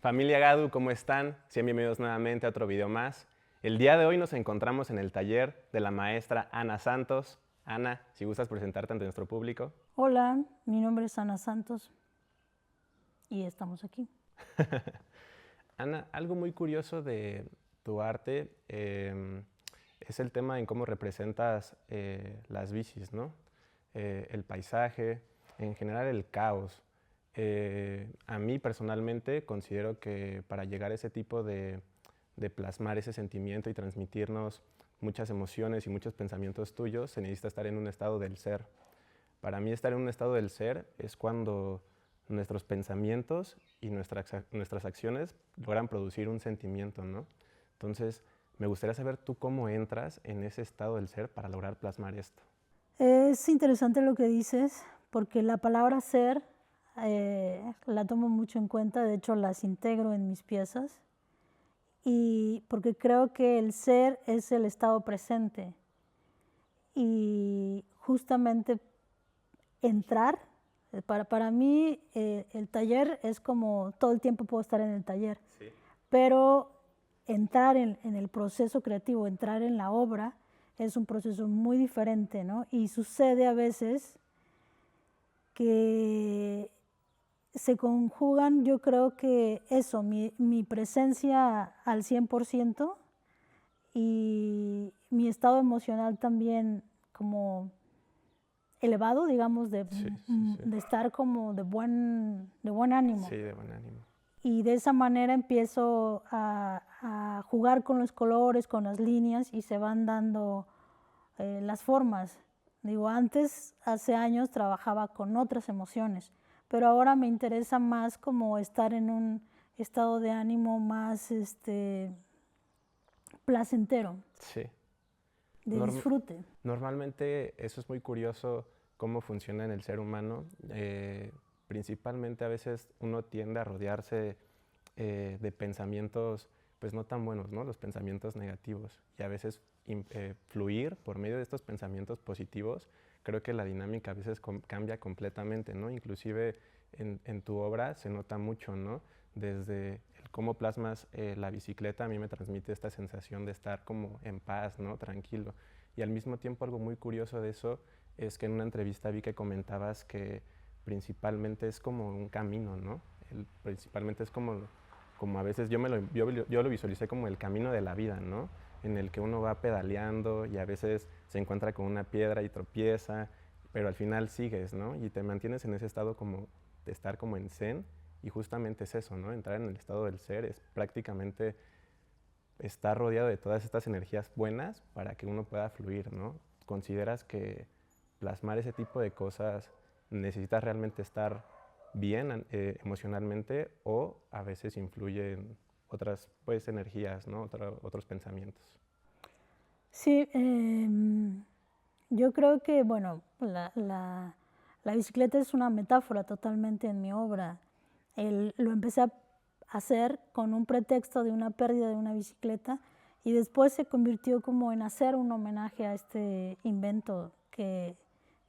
Familia Gadu, ¿cómo están? Sean bienvenidos nuevamente a otro video más. El día de hoy nos encontramos en el taller de la maestra Ana Santos. Ana, si gustas presentarte ante nuestro público. Hola, mi nombre es Ana Santos y estamos aquí. Ana, algo muy curioso de tu arte es el tema en cómo representas las bicis, ¿no? El paisaje, en general el caos. A mí personalmente considero que para llegar a ese tipo de plasmar ese sentimiento y transmitirnos muchas emociones y muchos pensamientos tuyos, se necesita estar en un estado del ser. Para mí estar en un estado del ser es cuando nuestros pensamientos y nuestras acciones logran producir un sentimiento, ¿no? Entonces, me gustaría saber tú cómo entras en ese estado del ser para lograr plasmar esto. Es interesante lo que dices porque la palabra ser la tomo mucho en cuenta, de hecho las integro en mis piezas y porque creo que el ser es el estado presente y justamente entrar, para mí el taller es como todo el tiempo puedo estar en el taller, Sí. pero entrar en el proceso creativo, entrar en la obra, es un proceso muy diferente, ¿no? Y sucede a veces que se conjugan, yo creo que eso, mi presencia al 100% y mi estado emocional también como elevado, digamos, Sí. de estar como de buen ánimo. Sí, de buen ánimo. Y de esa manera empiezo a jugar con los colores, con las líneas y se van dando las formas. Digo, antes, hace años, trabajaba con otras emociones, pero ahora me interesa más como estar en un estado de ánimo más placentero, Sí. de disfrute. Normalmente eso es muy curioso cómo funciona en el ser humano. Principalmente a veces uno tiende a rodearse de pensamientos pues no tan buenos, ¿no? Los pensamientos negativos, y a veces fluir por medio de estos pensamientos positivos. Creo que la dinámica a veces cambia completamente, ¿no? Inclusive en tu obra se nota mucho, ¿no? Desde el cómo plasmas la bicicleta, a mí me transmite esta sensación de estar como en paz, ¿no? Tranquilo. Y al mismo tiempo algo muy curioso de eso es que en una entrevista vi que comentabas que principalmente es como un camino, ¿no? Principalmente es como a veces yo lo visualicé como el camino de la vida, ¿no? En el que uno va pedaleando y a veces se encuentra con una piedra y tropieza, pero al final sigues, ¿no? Y te mantienes en ese estado como de estar como en zen, y justamente es eso, ¿no? Entrar en el estado del ser es prácticamente estar rodeado de todas estas energías buenas para que uno pueda fluir, ¿no? ¿Consideras que plasmar ese tipo de cosas necesitas realmente estar bien emocionalmente, o a veces influyen otras pues energías, ¿no? Otros pensamientos? Sí, yo creo que, bueno, la bicicleta es una metáfora totalmente en mi obra. Lo empecé a hacer con un pretexto de una pérdida de una bicicleta y después se convirtió como en hacer un homenaje a este invento que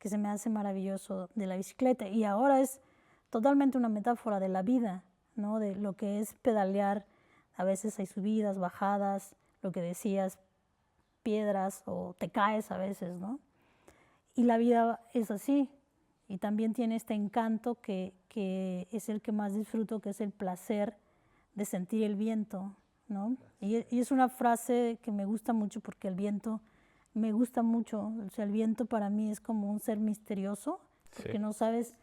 se me hace maravilloso de la bicicleta. Y ahora es totalmente una metáfora de la vida, ¿no? De lo que es pedalear. A veces hay subidas, bajadas, lo que decías, piedras o te caes a veces, ¿no? Y la vida es así. Y también tiene este encanto que es el que más disfruto, que es el placer de sentir el viento, ¿no? Y es una frase que me gusta mucho porque el viento me gusta mucho. O sea, el viento para mí es como un ser misterioso, porque Sí. no sabes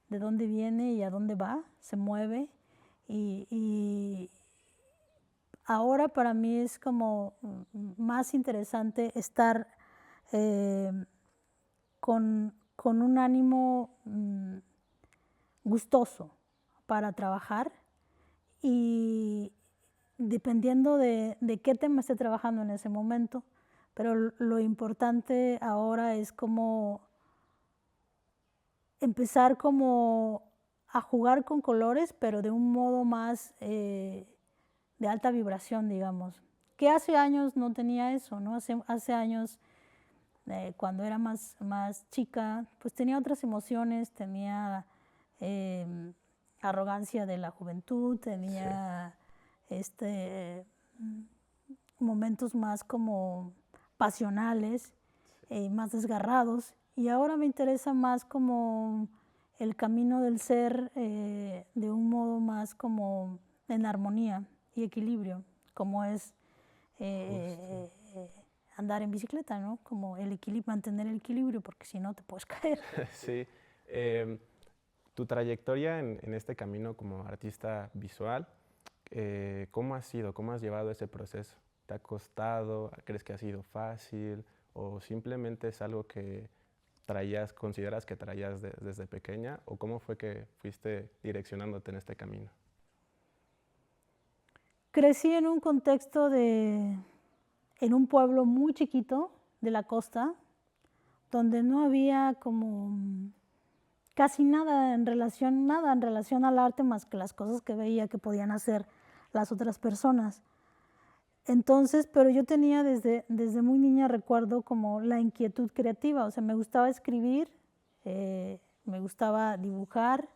de dónde viene y a dónde va, se mueve. Y ahora para mí es como más interesante estar eh, con un ánimo gustoso para trabajar y dependiendo de qué tema esté trabajando en ese momento, pero lo importante ahora es como empezar como a jugar con colores, pero de un modo más de alta vibración, digamos. Que hace años no tenía eso, ¿no? Hace años, cuando era más chica, pues tenía otras emociones, tenía arrogancia de la juventud, tenía momentos más como pasionales, más desgarrados, y ahora me interesa más como el camino del ser de un modo más como en armonía y equilibrio, como es andar en bicicleta, ¿no? Como el equilibrio, mantener el equilibrio, porque si no te puedes caer. Sí. Tu trayectoria en este camino como artista visual, ¿cómo ha sido? ¿Cómo has llevado ese proceso? ¿Te ha costado? ¿Crees que ha sido fácil? ¿O simplemente es algo que consideras que traías desde pequeña? ¿O cómo fue que fuiste direccionándote en este camino? Crecí en un contexto en un pueblo muy chiquito de la costa, donde no había como casi nada en relación al arte más que las cosas que veía que podían hacer las otras personas. Entonces, pero yo tenía desde muy niña, recuerdo como la inquietud creativa, o sea, me gustaba escribir, me gustaba dibujar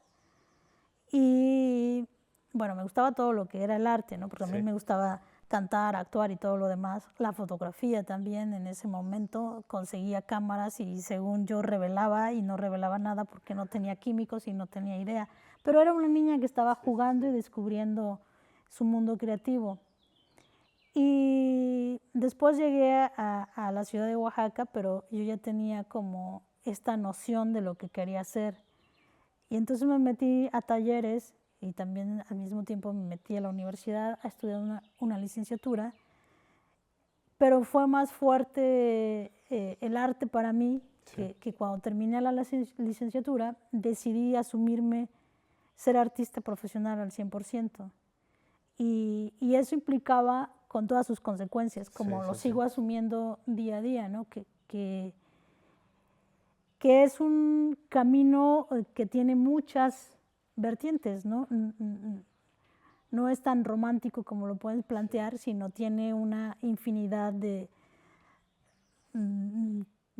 y, bueno, me gustaba todo lo que era el arte, ¿no? Porque a mí me gustaba cantar, actuar y todo lo demás. La fotografía también, en ese momento conseguía cámaras y según yo revelaba y no revelaba nada porque no tenía químicos y no tenía idea. Pero era una niña que estaba jugando y descubriendo su mundo creativo. Y después llegué a la ciudad de Oaxaca, pero yo ya tenía como esta noción de lo que quería hacer. Y entonces me metí a talleres y también al mismo tiempo me metí a la universidad a estudiar una licenciatura, pero fue más fuerte el arte para mí que cuando terminé la licenciatura decidí asumirme ser artista profesional al 100%. Y eso implicaba con todas sus consecuencias, como lo sigo asumiendo día a día, ¿no? Que es un camino que tiene muchas vertientes, ¿no? No es tan romántico como lo puedes plantear, sino tiene una infinidad de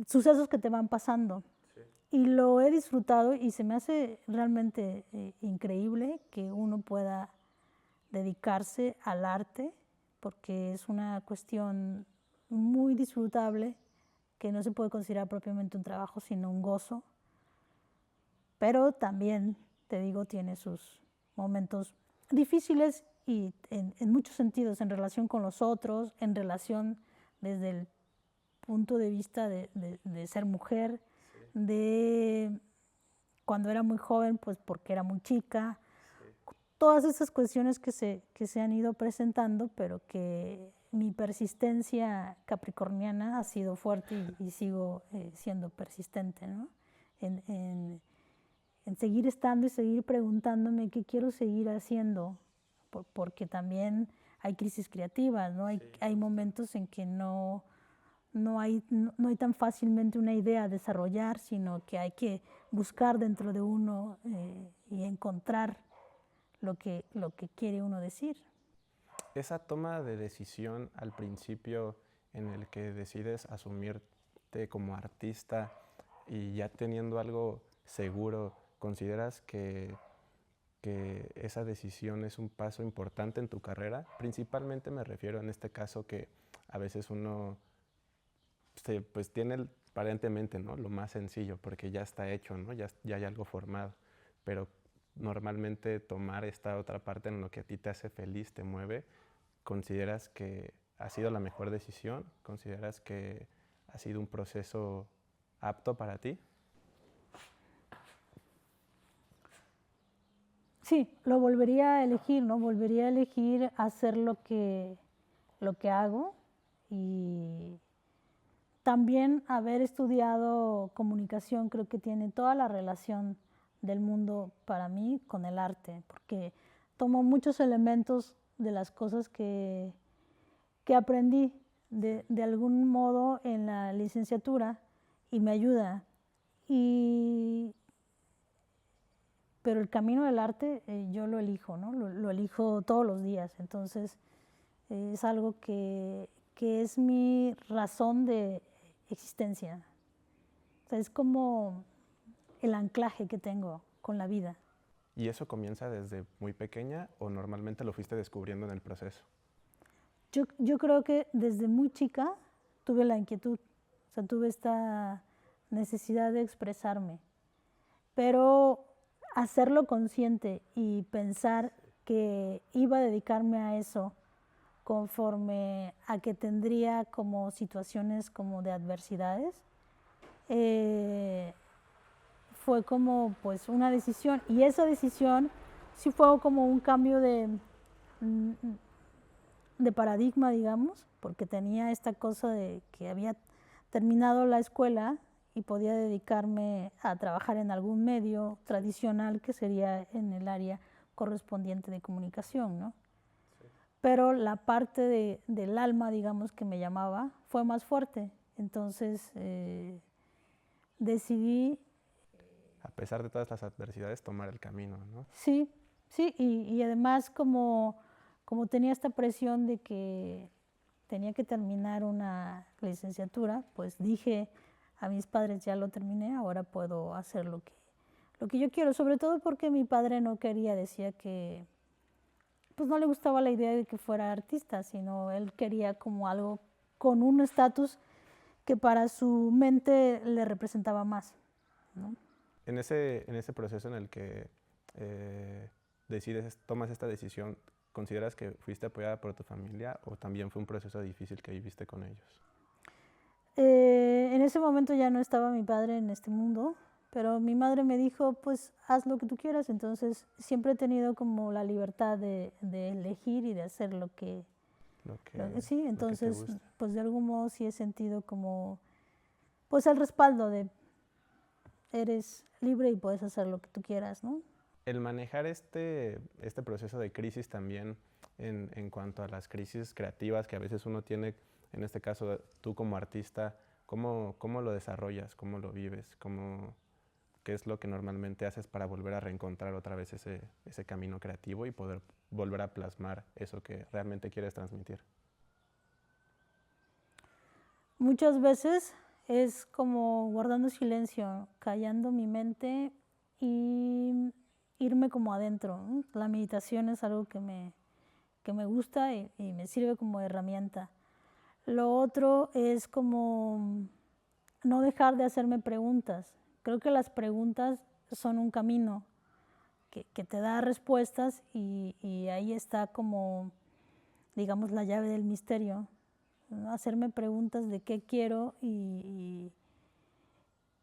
sucesos que te van pasando. Sí. Y lo he disfrutado y se me hace realmente increíble que uno pueda dedicarse al arte, porque es una cuestión muy disfrutable que no se puede considerar propiamente un trabajo, sino un gozo. Pero también, te digo, tiene sus momentos difíciles y en muchos sentidos, en relación con los otros, en relación desde el punto de vista de ser mujer, de cuando era muy joven, pues porque era muy chica. Todas esas cuestiones que se han ido presentando, pero que mi persistencia capricorniana ha sido fuerte y sigo siendo persistente, ¿no? En seguir estando y seguir preguntándome qué quiero seguir haciendo, porque también hay crisis creativas, ¿no? Hay momentos en que no hay tan fácilmente una idea a desarrollar, sino que hay que buscar dentro de uno y encontrar lo que quiere uno decir. Esa toma de decisión al principio en el que decides asumirte como artista y ya teniendo algo seguro, ¿consideras que esa decisión es un paso importante en tu carrera? Principalmente me refiero en este caso que a veces uno pues tiene aparentemente, ¿no?, lo más sencillo porque ya está hecho, ¿no? Ya hay algo formado, pero normalmente tomar esta otra parte en lo que a ti te hace feliz, te mueve, ¿consideras que ha sido la mejor decisión? ¿Consideras que ha sido un proceso apto para ti? Sí, lo volvería a elegir, ¿no? Volvería a elegir hacer lo que hago y también haber estudiado comunicación creo que tiene toda la relación del mundo para mí con el arte, porque tomo muchos elementos de las cosas que aprendí de algún modo en la licenciatura y me ayuda. Pero el camino del arte yo lo elijo, ¿no? Lo elijo todos los días, entonces es algo que es mi razón de existencia. O sea, es como el anclaje que tengo con la vida. ¿Y eso comienza desde muy pequeña o normalmente lo fuiste descubriendo en el proceso? Yo creo que desde muy chica tuve la inquietud, o sea, tuve esta necesidad de expresarme, pero hacerlo consciente y pensar que iba a dedicarme a eso conforme a que tendría como situaciones como de adversidades, fue como pues una decisión, y esa decisión sí fue como un cambio de paradigma, digamos, porque tenía esta cosa de que había terminado la escuela y podía dedicarme a trabajar en algún medio tradicional que sería en el área correspondiente de comunicación, ¿no? Sí. Pero la parte del alma, digamos, que me llamaba, fue más fuerte. Entonces decidí... A pesar de todas las adversidades, tomar el camino, ¿no? Sí, sí, y además como tenía esta presión de que tenía que terminar una licenciatura, pues dije a mis padres, ya lo terminé, ahora puedo hacer lo que yo quiero, sobre todo porque mi padre no quería, decía que pues no le gustaba la idea de que fuera artista, sino él quería como algo con un estatus que para su mente le representaba más, ¿no? En ese proceso en el que tomas esta decisión, ¿consideras que fuiste apoyada por tu familia o también fue un proceso difícil que viviste con ellos? En ese momento ya no estaba mi padre en este mundo, pero mi madre me dijo, pues haz lo que tú quieras. Entonces siempre he tenido como la libertad de elegir y de hacer lo que sí. Entonces, pues de algún modo sí he sentido como pues el respaldo de eres libre y puedes hacer lo que tú quieras, ¿no? El manejar este proceso de crisis también en cuanto a las crisis creativas que a veces uno tiene, en este caso tú como artista, ¿cómo lo desarrollas? ¿Cómo lo vives? ¿Qué es lo que normalmente haces para volver a reencontrar otra vez ese camino creativo y poder volver a plasmar eso que realmente quieres transmitir? Muchas veces es como guardando silencio, callando mi mente y irme como adentro, ¿no? La meditación es algo que me gusta y me sirve como herramienta. Lo otro es como no dejar de hacerme preguntas. Creo que las preguntas son un camino que te da respuestas y ahí está como, digamos, la llave del misterio, ¿no? Hacerme preguntas de qué quiero y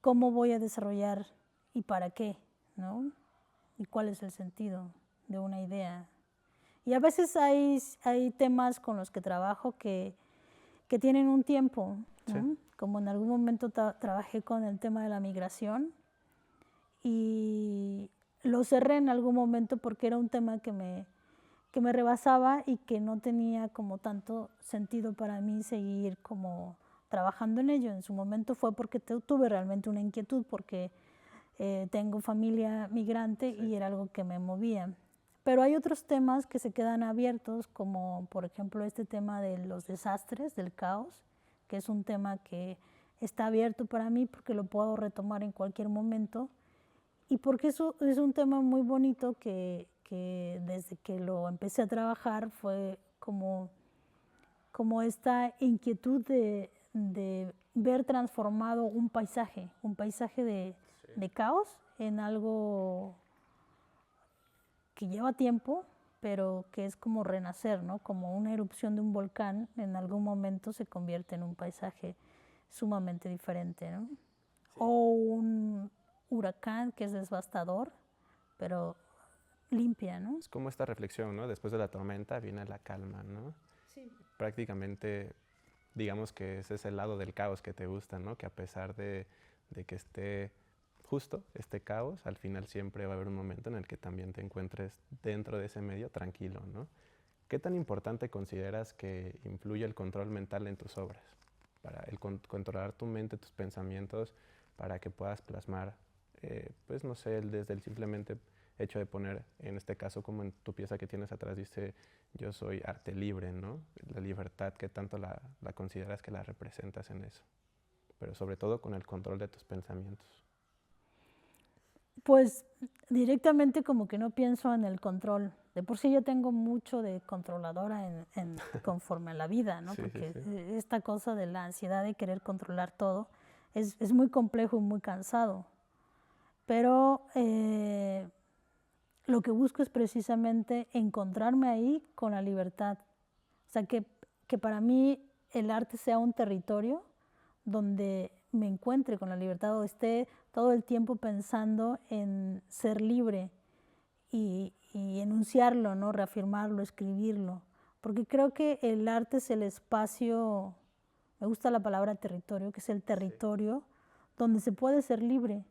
cómo voy a desarrollar y para qué, ¿no? Y cuál es el sentido de una idea. Y a veces hay temas con los que trabajo que tienen un tiempo, ¿no? Sí. Como en algún momento trabajé con el tema de la migración y lo cerré en algún momento porque era un tema que me rebasaba y que no tenía como tanto sentido para mí seguir como trabajando en ello. En su momento fue porque tuve realmente una inquietud porque tengo familia migrante, sí, y era algo que me movía. Pero hay otros temas que se quedan abiertos, como por ejemplo este tema de los desastres, del caos, que es un tema que está abierto para mí porque lo puedo retomar en cualquier momento y porque eso es un tema muy bonito que desde que lo empecé a trabajar fue como esta inquietud de ver transformado un paisaje de caos en algo que lleva tiempo, pero que es como renacer, ¿no? Como una erupción de un volcán, en algún momento se convierte en un paisaje sumamente diferente, ¿no? Sí. O un huracán que es devastador, pero limpia, ¿no? Es como esta reflexión, ¿no? Después de la tormenta viene la calma, ¿no? Sí. Prácticamente, digamos que ese es el lado del caos que te gusta, ¿no? Que a pesar de que esté justo este caos, al final siempre va a haber un momento en el que también te encuentres dentro de ese medio tranquilo, ¿no? ¿Qué tan importante consideras que influye el control mental en tus obras? Para controlar tu mente, tus pensamientos, para que puedas plasmar, pues no sé, desde el simplemente hecho de poner, en este caso como en tu pieza que tienes atrás, dice, yo soy arte libre, ¿no? La libertad, ¿qué tanto la consideras que la representas en eso? Pero sobre todo con el control de tus pensamientos. Pues directamente como que no pienso en el control. De por sí yo tengo mucho de controladora conforme a la vida, ¿no? Sí, sí, Porque sí. esta cosa de la ansiedad de querer controlar todo es muy complejo y muy cansado. Pero lo que busco es precisamente encontrarme ahí con la libertad. O sea, que para mí el arte sea un territorio donde me encuentre con la libertad o esté todo el tiempo pensando en ser libre y enunciarlo, ¿no? Reafirmarlo, escribirlo. Porque creo que el arte es el espacio, me gusta la palabra territorio, que es el territorio donde se puede ser libre,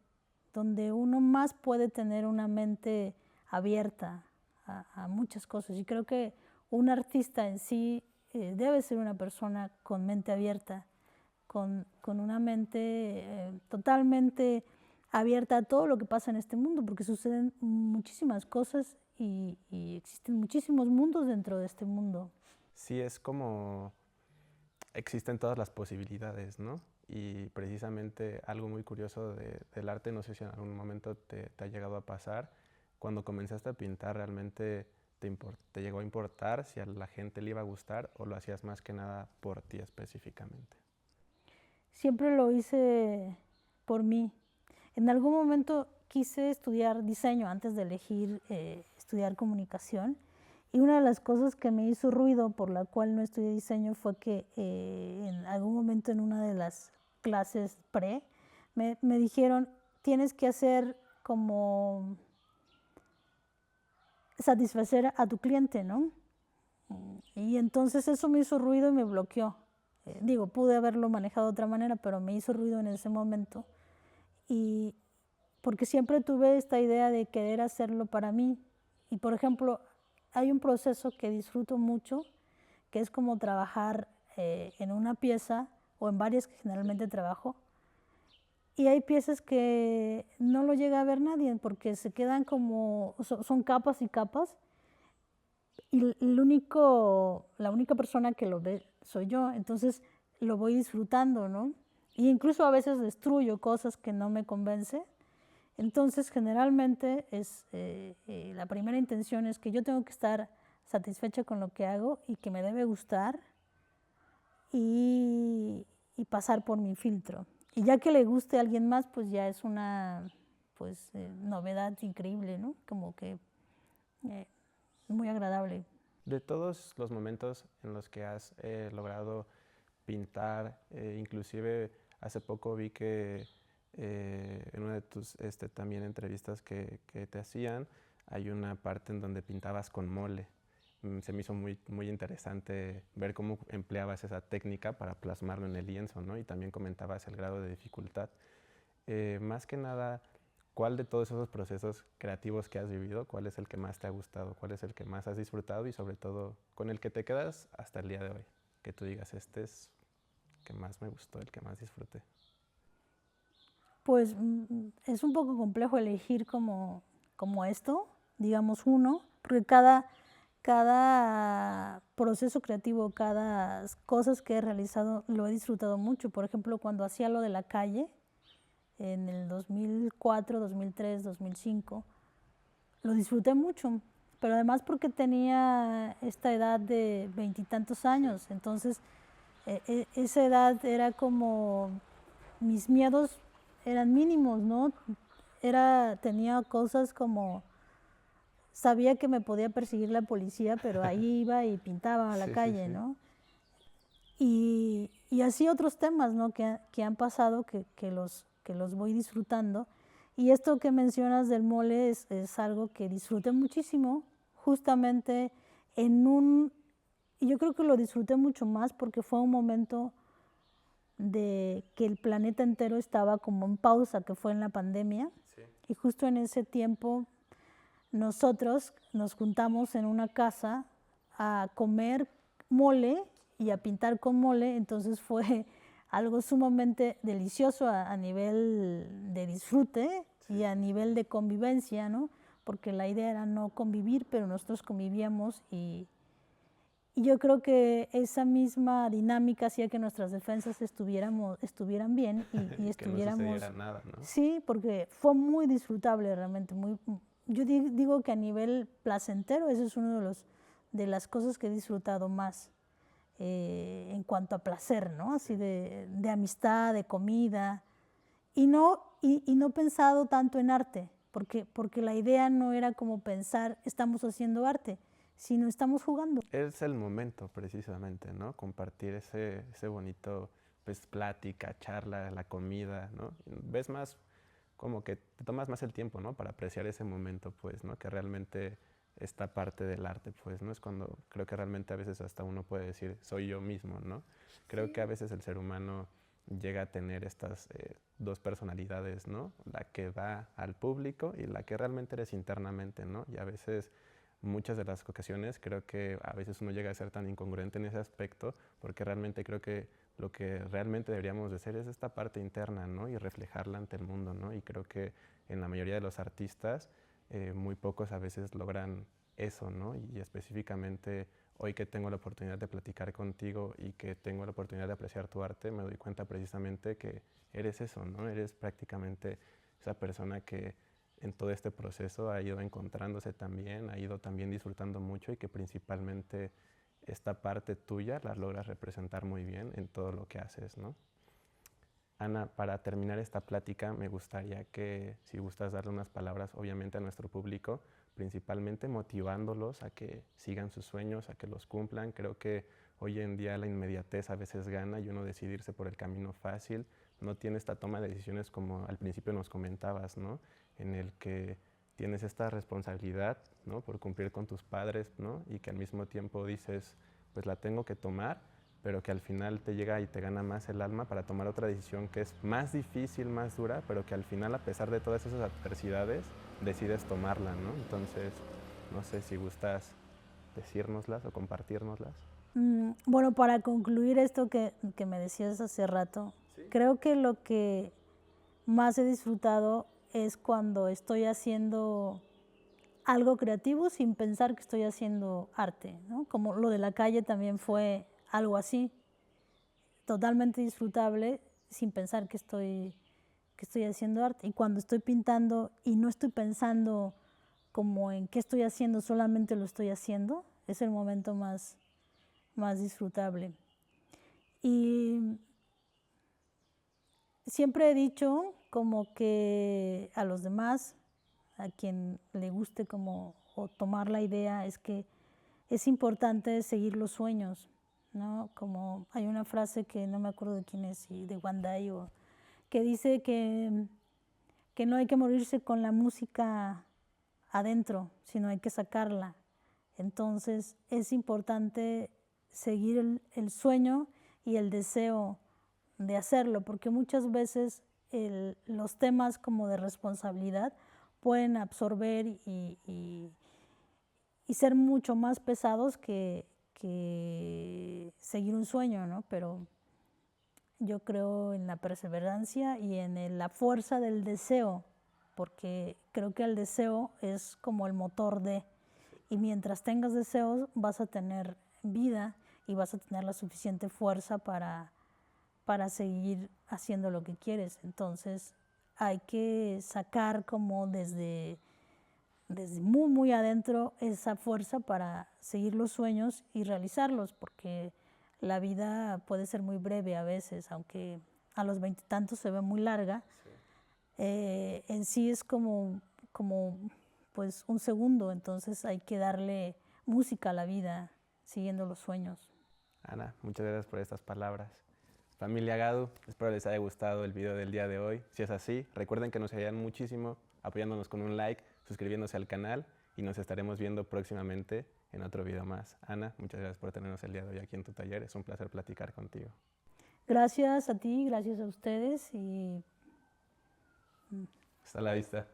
donde uno más puede tener una mente abierta a muchas cosas. Y creo que un artista en sí debe ser una persona con mente abierta, con una mente totalmente abierta a todo lo que pasa en este mundo, porque suceden muchísimas cosas y existen muchísimos mundos dentro de este mundo. Sí, es como existen todas las posibilidades, ¿no? Y precisamente algo muy curioso del arte, no sé si en algún momento te ha llegado a pasar, cuando comenzaste a pintar, ¿realmente te llegó a importar si a la gente le iba a gustar o lo hacías más que nada por ti específicamente? Siempre lo hice por mí. En algún momento quise estudiar diseño antes de elegir estudiar comunicación, y una de las cosas que me hizo ruido por la cual no estudié diseño fue que en algún momento en una de las clases me dijeron, tienes que hacer como satisfacer a tu cliente, ¿no? Y entonces eso me hizo ruido y me bloqueó. Digo, pude haberlo manejado de otra manera, pero me hizo ruido en ese momento. Y porque siempre tuve esta idea de querer hacerlo para mí. Y por ejemplo, hay un proceso que disfruto mucho, que es como trabajar en una pieza o en varias que generalmente trabajo. Y hay piezas que no lo llega a ver nadie porque se quedan como, son capas y capas. Y la única persona que lo ve soy yo, entonces lo voy disfrutando, ¿no? Y incluso a veces destruyo cosas que no me convence. Entonces, generalmente la primera intención es que yo tengo que estar satisfecha con lo que hago y que me debe gustar y pasar por mi filtro. Y ya que le guste a alguien más, pues ya es una novedad increíble, ¿no? Como que eh, muy agradable. De todos los momentos en los que has logrado pintar, inclusive hace poco vi que en una de tus también entrevistas que te hacían, hay una parte en donde pintabas con mole. Se me hizo muy interesante ver cómo empleabas esa técnica para plasmarlo en el lienzo, ¿no? Y también comentabas el grado de dificultad. Más que nada, ¿cuál de todos esos procesos creativos que has vivido, cuál es el que más te ha gustado, cuál es el que más has disfrutado y sobre todo con el que te quedas hasta el día de hoy? Que tú digas, este es el que más me gustó, el que más disfruté. Pues es un poco complejo elegir como esto, digamos uno, porque cada proceso creativo, cada cosas que he realizado lo he disfrutado mucho. Por ejemplo, cuando hacía lo de la calle en el 2004, 2003, 2005, lo disfruté mucho, pero además porque tenía esta edad de veintitantos años, entonces esa edad era como mis miedos eran mínimos, ¿no? Tenía cosas como, sabía que me podía perseguir la policía, pero ahí iba y pintaba a la Sí, sí, calle, sí. ¿no? Y así otros temas, ¿no? Que han pasado, que los voy disfrutando. Y esto que mencionas del mole es algo que disfruté muchísimo, justamente y yo creo que lo disfruté mucho más porque fue un momento de que el planeta entero estaba como en pausa, que fue en la pandemia. Sí. Y justo en ese tiempo nosotros nos juntamos en una casa a comer mole y a pintar con mole, entonces fue algo sumamente delicioso a nivel de disfrute y a nivel de convivencia, ¿no? Porque la idea era no convivir, pero nosotros convivíamos y yo creo que esa misma dinámica hacía que nuestras defensas estuvieran bien y Que no estuviéramos... sucediera nada, ¿no? Sí, porque fue muy disfrutable realmente. Yo digo que a nivel placentero, ese es uno de las cosas que he disfrutado más en cuanto a placer, ¿no? Así de amistad, de comida. Y no pensado tanto en arte, porque la idea no era como pensar estamos haciendo arte, sino estamos jugando. Es el momento precisamente, ¿no? Compartir ese bonito, pues, plática, charla, la comida, ¿no? Ves más, como que te tomas más el tiempo, ¿no? Para apreciar ese momento, pues, ¿no? Que realmente esta parte del arte, pues, ¿no? Es cuando creo que realmente a veces hasta uno puede decir, soy yo mismo, ¿no? Creo que a veces el ser humano llega a tener estas dos personalidades, ¿no? La que da al público y la que realmente eres internamente, ¿no? Y a veces, muchas de las ocasiones, creo que a veces uno llega a ser tan incongruente en ese aspecto, porque realmente creo que lo que realmente deberíamos de hacer es esta parte interna, ¿no? Y reflejarla ante el mundo, ¿no? Y creo que en la mayoría de los artistas, muy pocos a veces logran eso, ¿no? Y específicamente hoy que tengo la oportunidad de platicar contigo y que tengo la oportunidad de apreciar tu arte, me doy cuenta precisamente que eres eso, ¿no? Eres prácticamente esa persona que en todo este proceso ha ido encontrándose también, ha ido también disfrutando mucho y que principalmente esta parte tuya la logras representar muy bien en todo lo que haces, ¿no? Ana, para terminar esta plática, me gustaría que, si gustas darle unas palabras, obviamente, a nuestro público, principalmente motivándolos a que sigan sus sueños, a que los cumplan. Creo que hoy en día la inmediatez a veces gana y uno decidirse por el camino fácil no tiene esta toma de decisiones como al principio nos comentabas, ¿no? En el que tienes esta responsabilidad, ¿no? Por cumplir con tus padres, ¿no? Y que al mismo tiempo dices, pues la tengo que tomar, pero que al final te llega y te gana más el alma para tomar otra decisión que es más difícil, más dura, pero que al final, a pesar de todas esas adversidades, decides tomarla, ¿no? Entonces, no sé si gustas decírnoslas o compartírnoslas. Bueno, para concluir esto que me decías hace rato, ¿sí? Creo que lo que más he disfrutado es cuando estoy haciendo algo creativo sin pensar que estoy haciendo arte, ¿no? Como lo de la calle también fue algo así, totalmente disfrutable sin pensar que estoy haciendo arte. Y cuando estoy pintando y no estoy pensando como en qué estoy haciendo, solamente lo estoy haciendo, es el momento más disfrutable. Y siempre he dicho como que a los demás, a quien le guste como o tomar la idea, es que es importante seguir los sueños, ¿no? Como hay una frase que no me acuerdo de quién es, de Wandai, que dice que no hay que morirse con la música adentro, sino hay que sacarla. Entonces es importante seguir el sueño y el deseo de hacerlo, porque muchas veces los temas como de responsabilidad pueden absorber y ser mucho más pesados que seguir un sueño, ¿no? Pero yo creo en la perseverancia y en la fuerza del deseo, porque creo que el deseo es como el motor de, y mientras tengas deseos vas a tener vida y vas a tener la suficiente fuerza para seguir haciendo lo que quieres. Entonces hay que sacar como desde muy, muy adentro esa fuerza para seguir los sueños y realizarlos, porque la vida puede ser muy breve a veces, aunque a los 20 y tantos se ve muy larga. Sí. En sí es como pues un segundo, entonces hay que darle música a la vida siguiendo los sueños. Ana, muchas gracias por estas palabras. Familia Gadu, espero les haya gustado el video del día de hoy. Si es así, recuerden que nos ayudan muchísimo apoyándonos con un like, suscribiéndose al canal y nos estaremos viendo próximamente en otro video más. Ana, muchas gracias por tenernos el día de hoy aquí en tu taller. Es un placer platicar contigo. Gracias a ti, gracias a ustedes y... Hasta la vista.